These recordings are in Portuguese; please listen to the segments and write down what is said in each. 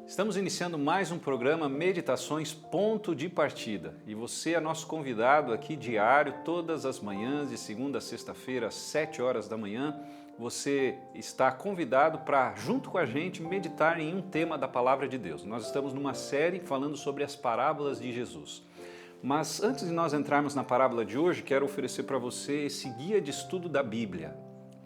Estamos iniciando mais um programa Meditações Ponto de Partida e você é nosso convidado aqui diário, todas as manhãs, de segunda a sexta-feira, às 7 horas da manhã. Você está convidado para, junto com a gente, meditar em um tema da Palavra de Deus. Nós estamos numa série falando sobre as parábolas de Jesus. Mas antes de nós entrarmos na parábola de hoje, quero oferecer para você esse guia de estudo da Bíblia.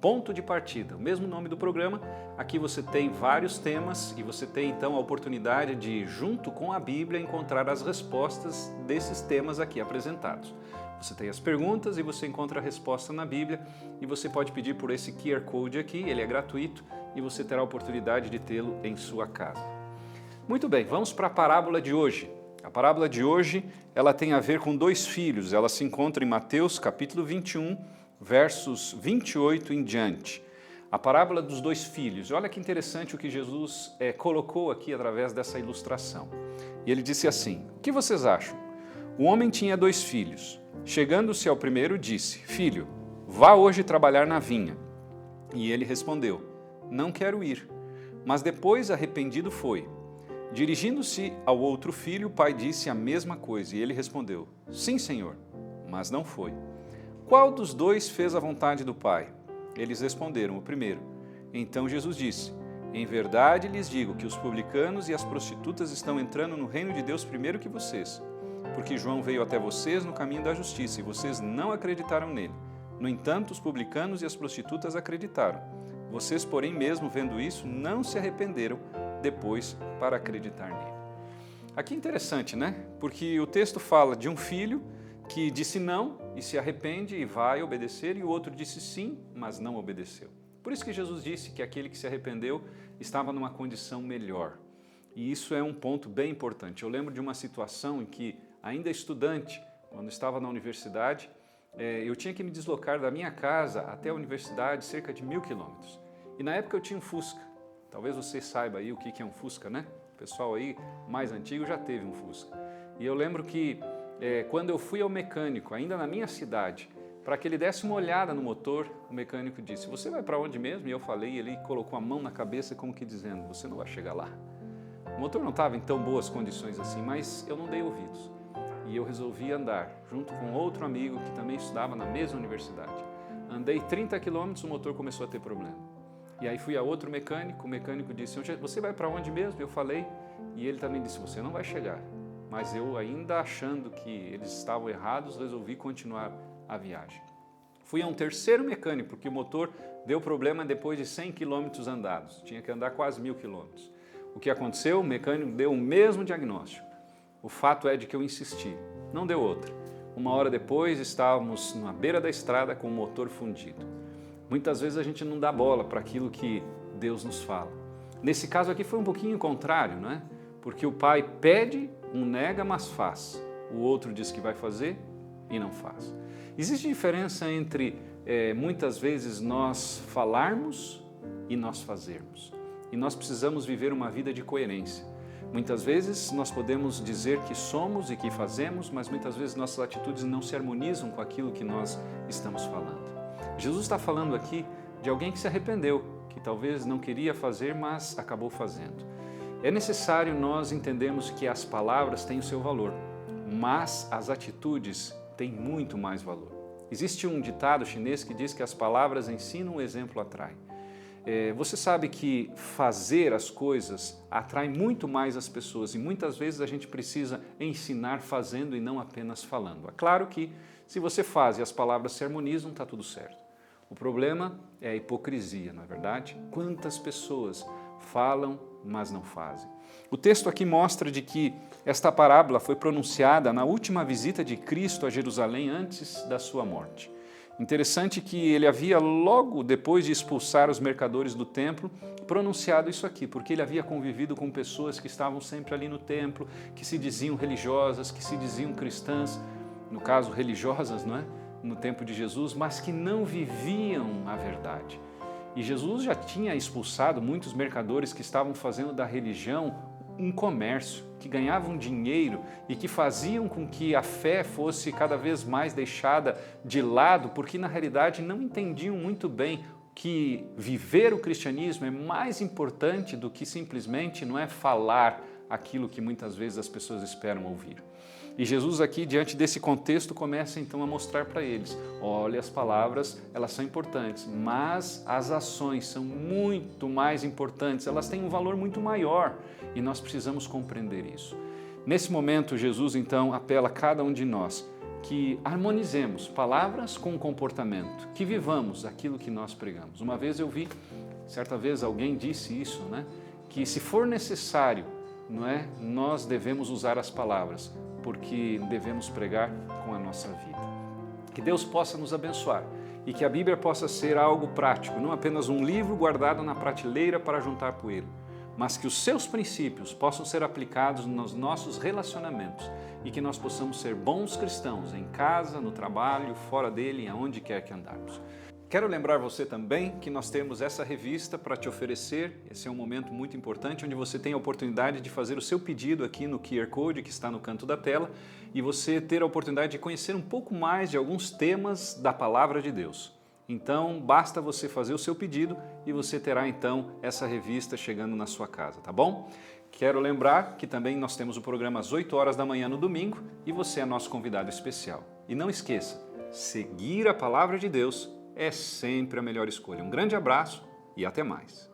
Ponto de partida, o mesmo nome do programa. Aqui você tem vários temas e você tem então a oportunidade de, junto com a Bíblia, encontrar as respostas desses temas aqui apresentados. Você tem as perguntas e você encontra a resposta na Bíblia e você pode pedir por esse QR Code aqui, ele é gratuito e você terá a oportunidade de tê-lo em sua casa. Muito bem, vamos para a parábola de hoje. A parábola de hoje, ela tem a ver com dois filhos, ela se encontra em Mateus capítulo 21, versos 28 em diante. A parábola dos dois filhos. Olha que interessante o que Jesus colocou aqui através dessa ilustração. E ele disse assim: o que vocês acham? O homem tinha 2 filhos. Chegando-se ao primeiro, disse: Filho, vá hoje trabalhar na vinha. E ele respondeu: Não quero ir. Mas depois, arrependido, foi. Dirigindo-se ao outro filho, o pai disse a mesma coisa. E ele respondeu: Sim, senhor. Mas não foi. Qual dos dois fez a vontade do pai? Eles responderam: o primeiro. Então Jesus disse: Em verdade lhes digo que os publicanos e as prostitutas estão entrando no reino de Deus primeiro que vocês. Porque João veio até vocês no caminho da justiça e vocês não acreditaram nele. No entanto, os publicanos e as prostitutas acreditaram. Vocês, porém, mesmo vendo isso, não se arrependeram depois para acreditar nele. Aqui é interessante, né? Porque o texto fala de um filho que disse não e se arrepende e vai obedecer, e o outro disse sim, mas não obedeceu. Por isso que Jesus disse que aquele que se arrependeu estava numa condição melhor. E isso é um ponto bem importante. Eu lembro de uma situação em que, ainda estudante, quando estava na universidade, eu tinha que me deslocar da minha casa até a universidade cerca de 1.000 quilômetros. E na época eu tinha um Fusca. Talvez você saiba aí o que é um Fusca, né? O pessoal aí mais antigo já teve um Fusca. E eu lembro que quando eu fui ao mecânico, ainda na minha cidade, para que ele desse uma olhada no motor, o mecânico disse: você vai para onde mesmo? E eu falei, e ele colocou a mão na cabeça como que dizendo: você não vai chegar lá. O motor não estava em tão boas condições assim, mas eu não dei ouvidos. E eu resolvi andar, junto com outro amigo que também estudava na mesma universidade. Andei 30 quilômetros, o motor começou a ter problema. E aí fui a outro mecânico, o mecânico disse: você vai para onde mesmo? Eu falei, e ele também disse: você não vai chegar. Mas eu, ainda achando que eles estavam errados, resolvi continuar a viagem. Fui a um terceiro mecânico, porque o motor deu problema depois de 100 quilômetros andados. Tinha que andar quase 1.000 quilômetros. O que aconteceu? O mecânico deu o mesmo diagnóstico. O fato é de que eu insisti. Não deu outra. Uma hora depois, estávamos na beira da estrada com o motor fundido. Muitas vezes a gente não dá bola para aquilo que Deus nos fala. Nesse caso aqui foi um pouquinho contrário, não é? Porque o pai pede, um nega, mas faz. O outro diz que vai fazer e não faz. Existe diferença entre, muitas vezes, nós falarmos e nós fazermos. E nós precisamos viver uma vida de coerência. Muitas vezes nós podemos dizer que somos e que fazemos, mas muitas vezes nossas atitudes não se harmonizam com aquilo que nós estamos falando. Jesus está falando aqui de alguém que se arrependeu, que talvez não queria fazer, mas acabou fazendo. É necessário nós entendermos que as palavras têm o seu valor, mas as atitudes têm muito mais valor. Existe um ditado chinês que diz que as palavras ensinam, o exemplo atrai. Você sabe que fazer as coisas atrai muito mais as pessoas e muitas vezes a gente precisa ensinar fazendo e não apenas falando. É claro que se você faz e as palavras se harmonizam, está tudo certo. O problema é a hipocrisia, não é verdade? Quantas pessoas falam, mas não fazem. O texto aqui mostra de que esta parábola foi pronunciada na última visita de Cristo a Jerusalém antes da sua morte. Interessante que ele havia, logo depois de expulsar os mercadores do templo, pronunciado isso aqui, porque ele havia convivido com pessoas que estavam sempre ali no templo, que se diziam religiosas, que se diziam cristãs, no caso religiosas, não é? No tempo de Jesus, mas que não viviam a verdade. E Jesus já tinha expulsado muitos mercadores que estavam fazendo da religião um comércio, que ganhavam dinheiro e que faziam com que a fé fosse cada vez mais deixada de lado, porque na realidade não entendiam muito bem que viver o cristianismo é mais importante do que simplesmente não é falar aquilo que muitas vezes as pessoas esperam ouvir. E Jesus aqui, diante desse contexto, começa então a mostrar para eles, olha, as palavras, elas são importantes, mas as ações são muito mais importantes, elas têm um valor muito maior e nós precisamos compreender isso. Nesse momento, Jesus então apela a cada um de nós que harmonizemos palavras com comportamento, que vivamos aquilo que nós pregamos. Uma vez eu vi, certa vez alguém disse isso, que se for necessário, nós devemos usar as palavras, porque devemos pregar com a nossa vida. Que Deus possa nos abençoar e que a Bíblia possa ser algo prático, não apenas um livro guardado na prateleira para juntar poeira, mas que os seus princípios possam ser aplicados nos nossos relacionamentos e que nós possamos ser bons cristãos em casa, no trabalho, fora dele e aonde quer que andarmos. Quero lembrar você também que nós temos essa revista para te oferecer. Esse é um momento muito importante onde você tem a oportunidade de fazer o seu pedido aqui no QR Code que está no canto da tela e você ter a oportunidade de conhecer um pouco mais de alguns temas da Palavra de Deus. Então, basta você fazer o seu pedido e você terá então essa revista chegando na sua casa, tá bom? Quero lembrar que também nós temos o programa às 8 horas da manhã no domingo e você é nosso convidado especial. E não esqueça, seguir a Palavra de Deus é sempre a melhor escolha. Um grande abraço e até mais.